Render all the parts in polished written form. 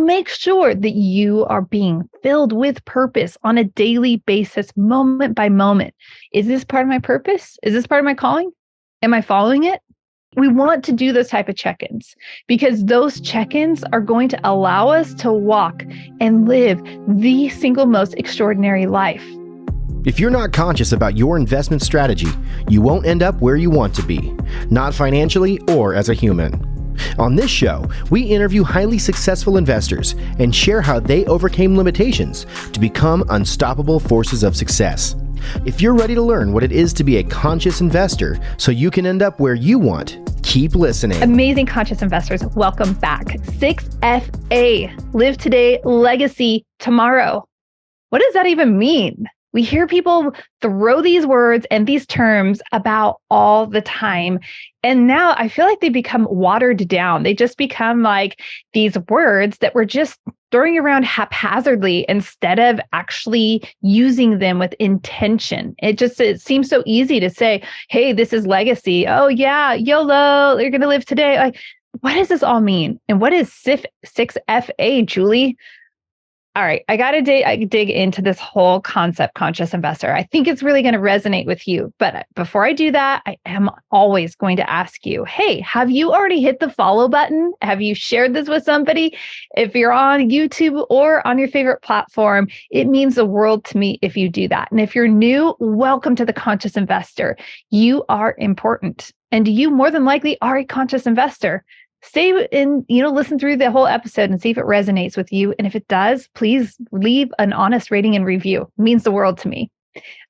make sure that you are being filled with purpose on a daily basis, moment by moment. Is this part of my purpose? Is this part of my calling? Am I following it? We want to do those type of check-ins because those check-ins are going to allow us to walk and live the single most extraordinary life. If you're not conscious about your investment strategy, you won't end up where you want to be, not financially or as a human. On this show, we interview highly successful investors and share how they overcame limitations to become unstoppable forces of success. If you're ready to learn what it is to be a conscious investor so you can end up where you want, keep listening. Amazing conscious investors, welcome back. 6FA, live today, legacy tomorrow. What does that even mean? We hear people throw these words and these terms about all the time. And now I feel like they become watered down. They just become like these words that we're just throwing around haphazardly instead of actually using them with intention. It seems so easy to say, hey, this is legacy. Oh yeah, YOLO, you're going to live today. Like, what does this all mean? And what is 6FA, Julie? All right, I got to dig into this whole concept, conscious investor. I think it's really going to resonate with you. But before I do that, I am always going to ask you, hey, have you already hit the follow button? Have you shared this with somebody? If you're on YouTube or on your favorite platform, it means the world to me if you do that. And if you're new, welcome to the Conscious Investor. You are important. And you more than likely are a conscious investor. Stay in, listen through the whole episode and see if it resonates with you. And if it does, please leave an honest rating and review. It means the world to me.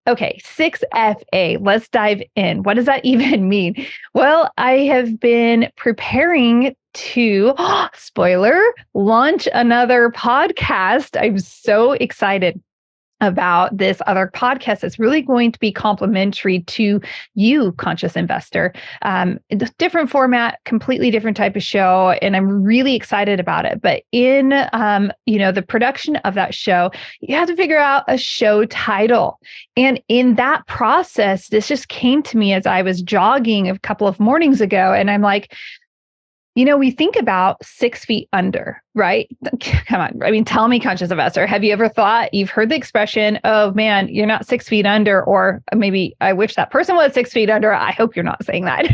Okay, 6FA, let's dive in. What does that even mean? Well, I have been preparing to, spoiler, launch another podcast. I'm so excited about this other podcast that's really going to be complementary to you, conscious investor. Different format, completely different type of show, and I'm really excited about it. But in the production of that show, you have to figure out a show title. And in that process, this just came to me as I was jogging a couple of mornings ago, and I'm like, we think about 6 feet under, right? Come on. I mean, tell me, conscious investor, have you ever thought, you've heard the expression, oh man, you're not 6 feet under, or maybe I wish that person was 6 feet under. I hope you're not saying that.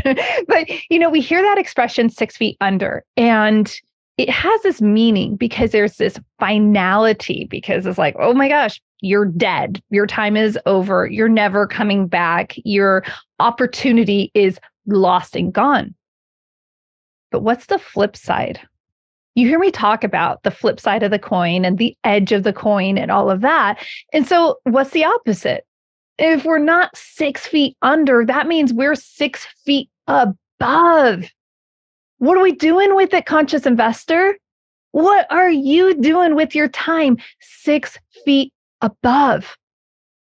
But, we hear that expression 6 feet under, and it has this meaning because there's this finality, because it's like, oh my gosh, you're dead. Your time is over. You're never coming back. Your opportunity is lost and gone. But what's the flip side? You hear me talk about the flip side of the coin and the edge of the coin and all of that. And so what's the opposite? If we're not 6 feet under, that means we're 6 feet above. What are we doing with it, conscious investor? What are you doing with your time 6 feet above?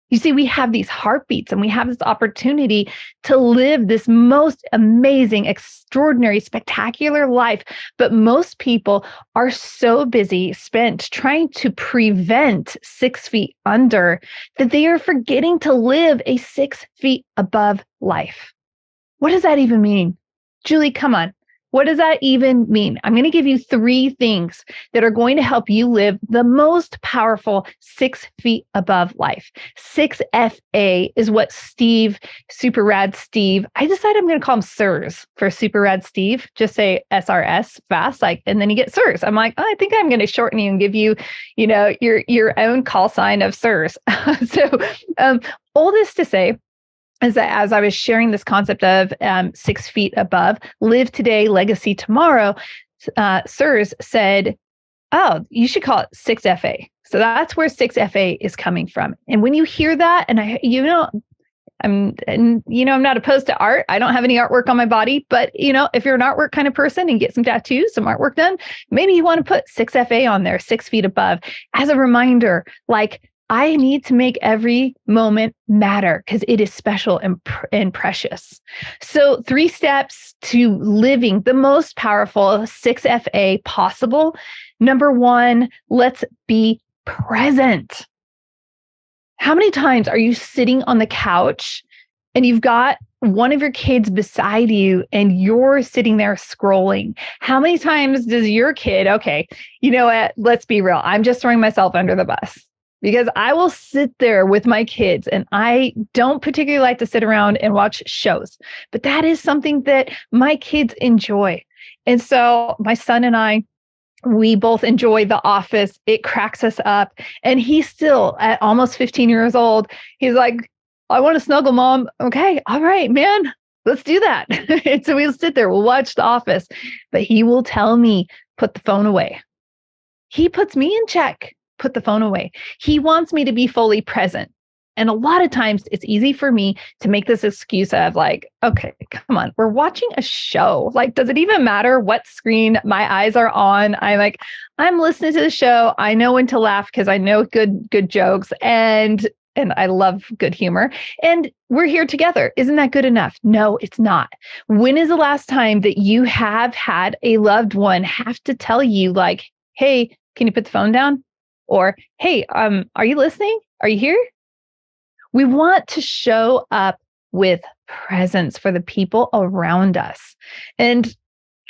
You see, we have these heartbeats and we have this opportunity to live this most amazing, extraordinary, spectacular life. But most people are so busy spent trying to prevent 6 feet under that they are forgetting to live a 6 feet above life. What does that even mean? Julie, come on. What does that even mean? I'm going to give you 3 things that are going to help you live the most powerful 6 feet above life. 6FA is what Steve, Super Rad Steve, I decided I'm going to call him SIRS for Super Rad Steve. Just say SRS fast, and then you get SIRS. I'm like, I think I'm going to shorten you and give you, your own call sign of SIRS. All this to say, is that as I was sharing this concept of 6 feet above, live today, legacy tomorrow, SIRS said, oh, you should call it 6FA. So that's where 6FA is coming from. And when you hear that, and I'm not opposed to art. I don't have any artwork on my body, but if you're an artwork kind of person and get some tattoos, some artwork done, maybe you want to put 6FA on there, 6 feet above, as a reminder, I need to make every moment matter because it is special and precious. So 3 steps to living the most powerful 6FA possible. Number 1, let's be present. How many times are you sitting on the couch and you've got one of your kids beside you and you're sitting there scrolling. How many times does your kid, okay, you know what, let's be real. I'm just throwing myself under the bus because I will sit there with my kids and I don't particularly like to sit around and watch shows, but that is something that my kids enjoy. And so my son and I, we both enjoy The Office. It cracks us up. And he's still at almost 15 years old. He's like, I want to snuggle, Mom. Okay. All right, man. Let's do that. And so we'll sit there. We'll watch The Office. But he will tell me, put the phone away. He puts me in check. Put the phone away. He wants me to be fully present. And a lot of times it's easy for me to make this excuse of like, okay, come on, we're watching a show. Like, does it even matter what screen my eyes are on? I'm listening to the show. I know when to laugh because I know good jokes and I love good humor. And we're here together. Isn't that good enough? No, it's not. When is the last time that you have had a loved one have to tell you like, hey, can you put the phone down? Or, hey, are you listening? Are you here? We want to show up with presence for the people around us. And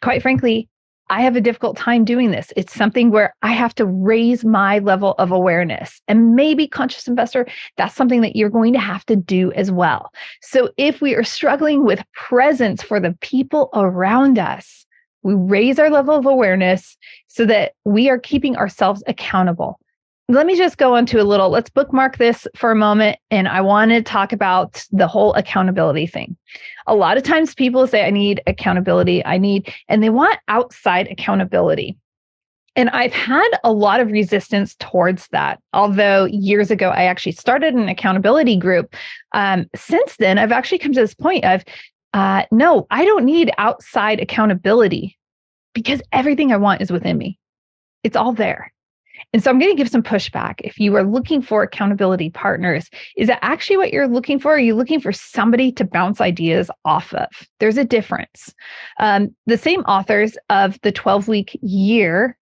quite frankly, I have a difficult time doing this. It's something where I have to raise my level of awareness. And maybe conscious investor, that's something that you're going to have to do as well. So if we are struggling with presence for the people around us, we raise our level of awareness so that we are keeping ourselves accountable. Let me just go into let's bookmark this for a moment. And I want to talk about the whole accountability thing. A lot of times people say, I need accountability. And they want outside accountability. And I've had a lot of resistance towards that. Although years ago, I actually started an accountability group. Since then, I've actually come to this point of, no, I don't need outside accountability because everything I want is within me. It's all there. And so I'm going to give some pushback. If you are looking for accountability partners, is that actually what you're looking for? Are you looking for somebody to bounce ideas off of? There's a difference. The same authors of the 12-week year,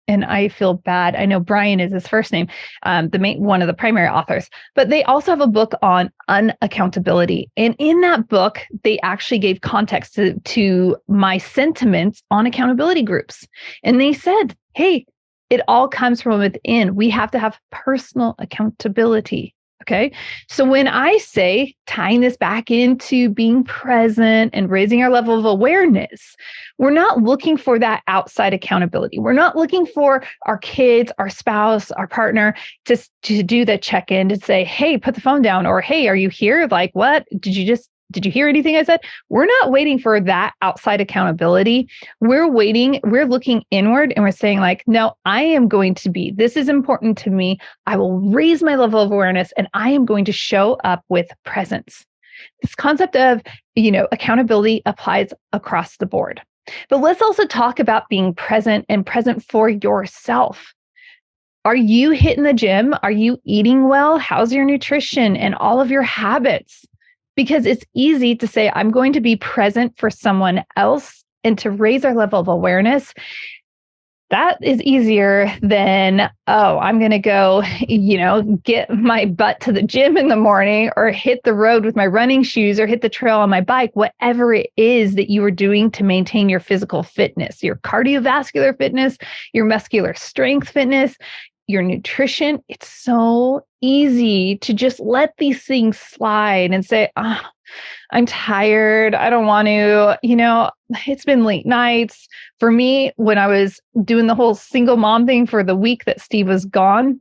and I feel bad. I know Brian is his first name, one of the primary authors, but they also have a book on unaccountability. And in that book, they actually gave context to my sentiments on accountability groups. And they said, hey, it all comes from within. We have to have personal accountability. Okay. So when I say tying this back into being present and raising our level of awareness, we're not looking for that outside accountability. We're not looking for our kids, our spouse, our partner to do the check-in to say, hey, put the phone down, or hey, are you here? Like, what? Did you hear anything I said? We're not waiting for that outside accountability. We're looking inward and we're saying like, no, this is important to me. I will raise my level of awareness and I am going to show up with presence. This concept of, accountability applies across the board. But let's also talk about being present and present for yourself. Are you hitting the gym? Are you eating well? How's your nutrition and all of your habits? Because it's easy to say, I'm going to be present for someone else and to raise our level of awareness. That is easier than, I'm going to go, get my butt to the gym in the morning or hit the road with my running shoes or hit the trail on my bike, whatever it is that you are doing to maintain your physical fitness, your cardiovascular fitness, your muscular strength fitness, your nutrition. It's so easy to just let these things slide and say, I'm tired. I don't want to, it's been late nights. For me, when I was doing the whole single mom thing for the week that Steve was gone,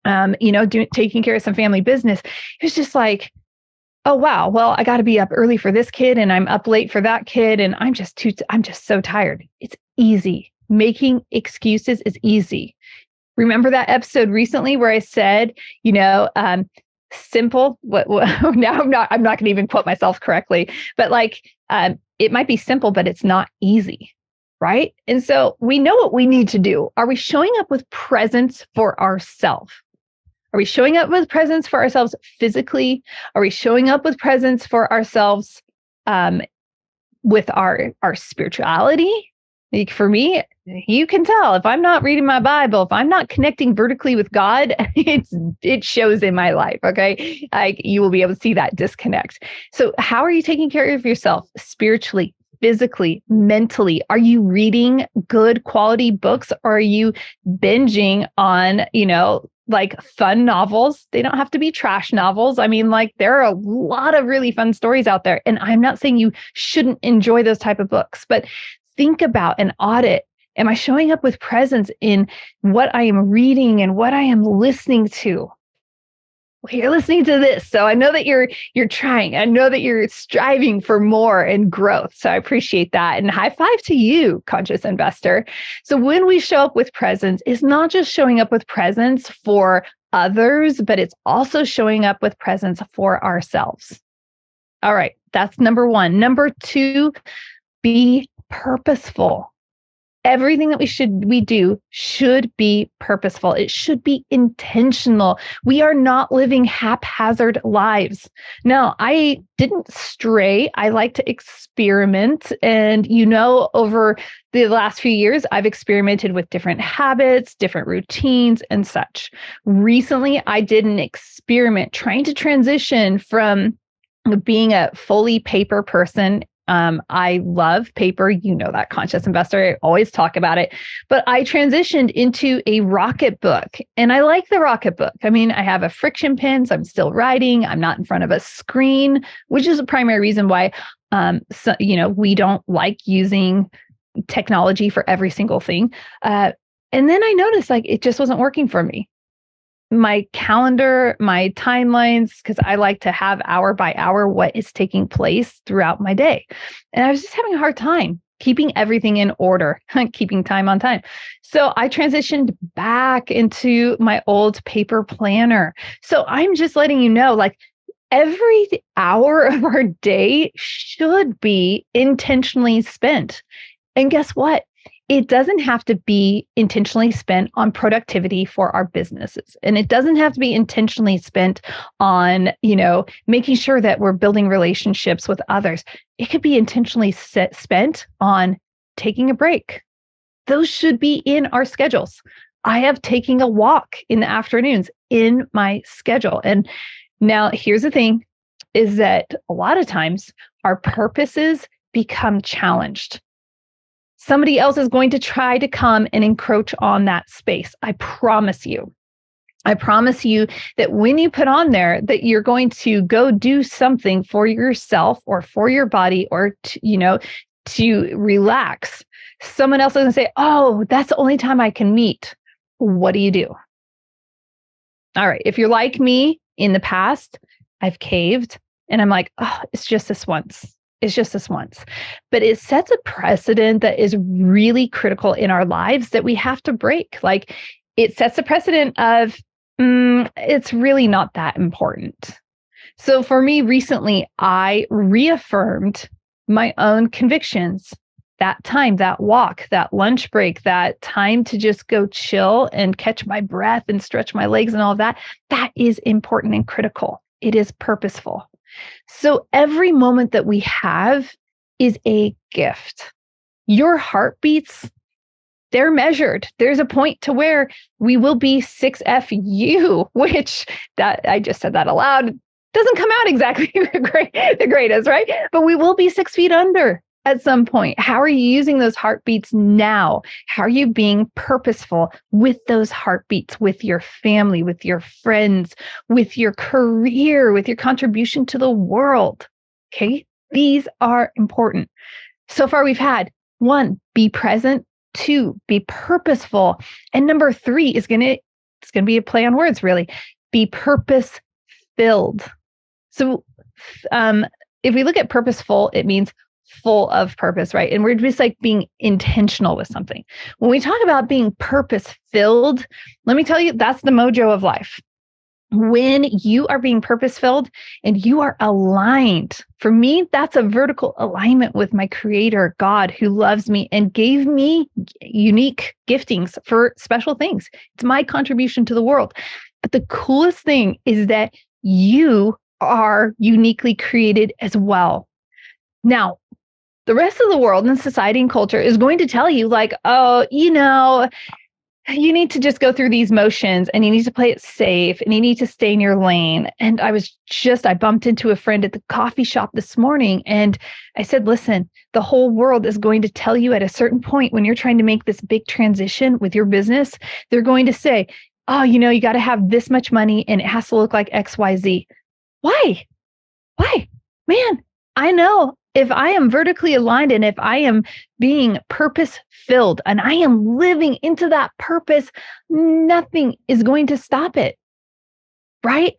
taking care of some family business, it was just like, oh, wow, well, I got to be up early for this kid and I'm up late for that kid. And I'm just so tired. It's easy. Making excuses is easy. Remember that episode recently where I said, simple, now I'm not going to even quote myself correctly, but it might be simple, but it's not easy, right? And so we know what we need to do. Are we showing up with presence for ourselves? Are we showing up with presence for ourselves physically? Are we showing up with presence for ourselves with our spirituality? Like for me, you can tell if I'm not reading my Bible, if I'm not connecting vertically with God, it shows in my life. Okay. You will be able to see that disconnect. So how are you taking care of yourself spiritually, physically, mentally? Are you reading good quality books? Or are you binging on, like fun novels? They don't have to be trash novels. I mean, like there are a lot of really fun stories out there. And I'm not saying you shouldn't enjoy those type of books, but think about and audit. Am I showing up with presence in what I am reading and what I am listening to? Well, you're listening to this, so I know that you're trying. I know that you're striving for more and growth. So I appreciate that. And high five to you, conscious investor. So when we show up with presence, it's not just showing up with presence for others, but it's also showing up with presence for ourselves. All right, that's number one. Number two, be purposeful. Everything that we do should be purposeful. It should be intentional. We are not living haphazard lives. Now, I didn't stray. I like to experiment. And, over the last few years, I've experimented with different habits, different routines, and such. Recently, I did an experiment trying to transition from being a fully paper person. I love paper. That, conscious investor. I always talk about it. But I transitioned into a Rocket book, and I like the Rocket book. I mean, I have a friction pen, so I'm still writing. I'm not in front of a screen, which is a primary reason why, we don't like using technology for every single thing. And then I noticed it just wasn't working for me. My calendar, my timelines, because I like to have hour by hour what is taking place throughout my day. And I was just having a hard time keeping everything in order, keeping time on time. So I transitioned back into my old paper planner. So I'm just letting you know, every hour of our day should be intentionally spent. And guess what? It doesn't have to be intentionally spent on productivity for our businesses. And it doesn't have to be intentionally spent on, making sure that we're building relationships with others. It could be intentionally spent on taking a break. Those should be in our schedules. I have taking a walk in the afternoons in my schedule. And now here's the thing, is that a lot of times our purposes become challenged. Somebody else is going to try to come and encroach on that space. I promise you. I promise you that when you put on there that you're going to go do something for yourself or for your body or, to relax, someone else is going to say, oh, that's the only time I can meet. What do you do? All right. If you're like me in the past, I've caved and I'm like, oh, it's just this once. It's just this once. But it sets a precedent that is really critical in our lives that we have to break. It sets a precedent of, it's really not that important. So for me recently, I reaffirmed my own convictions. That time, that walk, that lunch break, that time to just go chill and catch my breath and stretch my legs and all of that, that is important and critical. It is purposeful. So every moment that we have is a gift. Your heartbeats, they're measured. There's a point to where we will be 6FU, which that I just said that aloud. Doesn't come out exactly the greatest, right? But we will be 6 feet under at some point. How are you using those heartbeats now? How are you being purposeful with those heartbeats, with your family, with your friends, with your career, with your contribution to the world? Okay, these are important. So far, we've had 1, be present. 2, be purposeful. And number 3 it's going to be a play on words, really. Be purpose filled. So if we look at purposeful, it means full of purpose, right? And we're just being intentional with something. When we talk about being purpose filled, let me tell you, that's the mojo of life. When you are being purpose filled and you are aligned, for me, that's a vertical alignment with my creator, God, who loves me and gave me unique giftings for special things. It's my contribution to the world. But the coolest thing is that you are uniquely created as well. Now, The rest of the world and society and culture is going to tell you like, oh, you need to just go through these motions and you need to play it safe and you need to stay in your lane. And I bumped into a friend at the coffee shop this morning and I said, listen, the whole world is going to tell you at a certain point when you're trying to make this big transition with your business, they're going to say, oh, you got to have this much money and it has to look like XYZ. Why? Man, I know if I am vertically aligned and if I am being purpose filled and I am living into that purpose, nothing is going to stop it, right?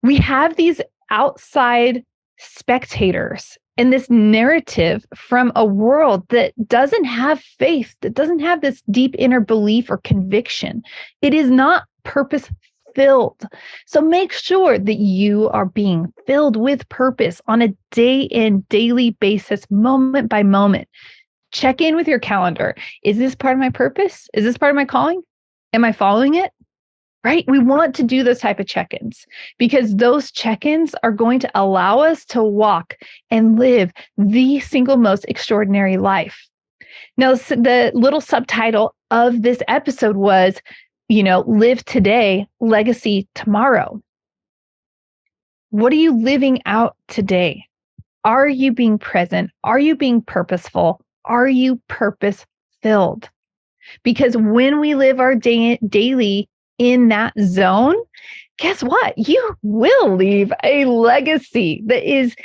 We have these outside spectators and this narrative from a world that doesn't have faith, that doesn't have this deep inner belief or conviction. It is not purpose filled. So make sure that you are being filled with purpose on a day in, daily basis, moment by moment. Check in with your calendar. Is this part of my purpose? Is this part of my calling? Am I following it? Right? We want to do those type of check-ins because those check-ins are going to allow us to walk and live the single most extraordinary life. Now, the little subtitle of this episode was, live today, legacy tomorrow. What are you living out today? Are you being present? Are you being purposeful? Are you purpose filled? Because when we live our daily in that zone, guess what? You will leave a legacy that is,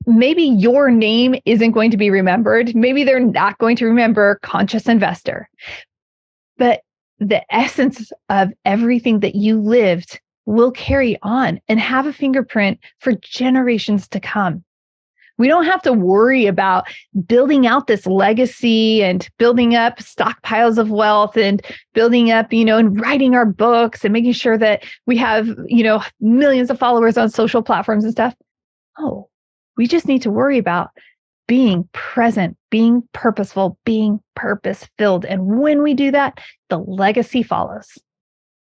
maybe your name isn't going to be remembered. Maybe they're not going to remember Conscious Investor. But the essence of everything that you lived will carry on and have a fingerprint for generations to come. We don't have to worry about building out this legacy and building up stockpiles of wealth and building up, and writing our books and making sure that we have, millions of followers on social platforms and stuff. Oh, we just need to worry about being present, being purposeful, being purpose filled. And when we do that, the legacy follows.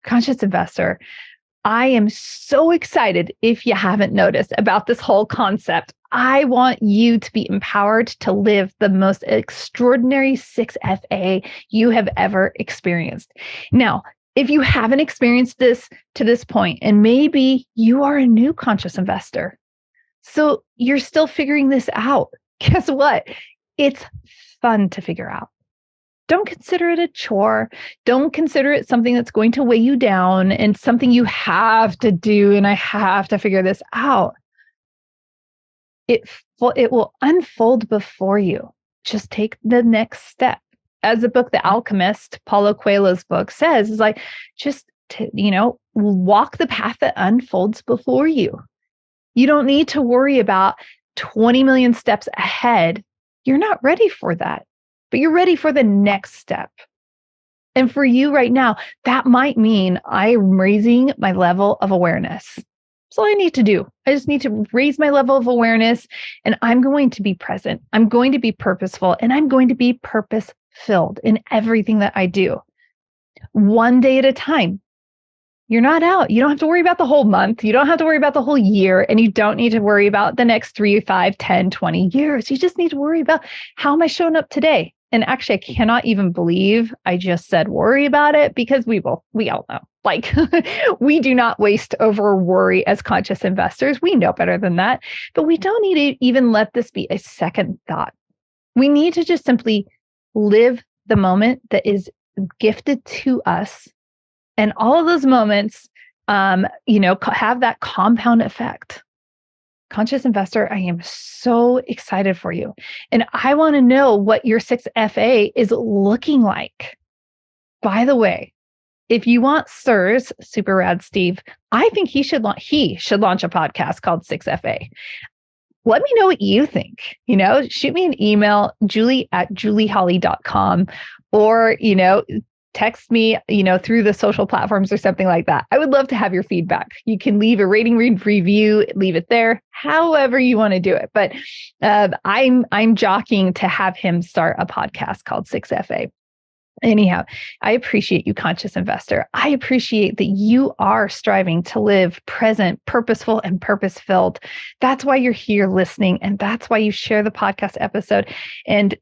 Conscious Investor, I am so excited, if you haven't noticed, about this whole concept. I want you to be empowered to live the most extraordinary 6FA you have ever experienced. Now, if you haven't experienced this to this point, and maybe you are a new conscious investor, so you're still figuring this out, guess what? It's fun to figure out. Don't consider it a chore. Don't consider it something that's going to weigh you down and something you have to do and I have to figure this out. It will unfold before you. Just take the next step. As the book, The Alchemist, Paulo Coelho's book says, is like, just to, walk the path that unfolds before you. You don't need to worry about 20 million steps ahead. You're not ready for that, but you're ready for the next step. And for you right now, that might mean I'm raising my level of awareness. That's all I need to do. I just need to raise my level of awareness and I'm going to be present. I'm going to be purposeful and I'm going to be purpose filled in everything that I do. One day at a time. You're not out. You don't have to worry about the whole month. You don't have to worry about the whole year. And you don't need to worry about the next 3, 5, 10, 20 years. You just need to worry about how am I showing up today? And actually, I cannot even believe I just said worry about it because we all know, like we do not waste over worry as conscious investors. We know better than that, but we don't need to even let this be a second thought. We need to just simply live the moment that is gifted to us. And all of those moments, have that compound effect. Conscious Investor, I am so excited for you. And I want to know what your 6FA is looking like. By the way, if you want SIRS, Super Rad Steve, I think he should launch a podcast called 6FA. Let me know what you think. Shoot me an email, julie@julieholly.com, or, text me, through the social platforms or something like that. I would love to have your feedback. You can leave a rating, review, leave it there, however you want to do it. But I'm jockeying to have him start a podcast called 6FA. Anyhow, I appreciate you, conscious investor. I appreciate that you are striving to live present, purposeful, and purpose-filled. That's why you're here listening, and that's why you share the podcast episode. And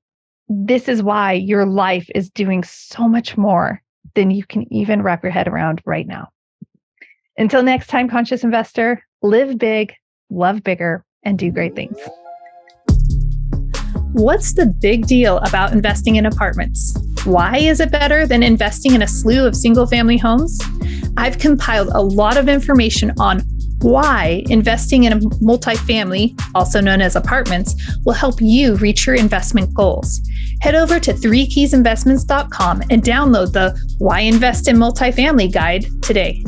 this is why your life is doing so much more than you can even wrap your head around right now. Until next time, conscious investor, live big, love bigger, and do great things. What's the big deal about investing in apartments? Why is it better than investing in a slew of single-family homes? I've compiled a lot of information on why investing in a multifamily, also known as apartments, will help you reach your investment goals. Head over to 3keysinvestments.com and download the Why Invest in Multifamily guide today.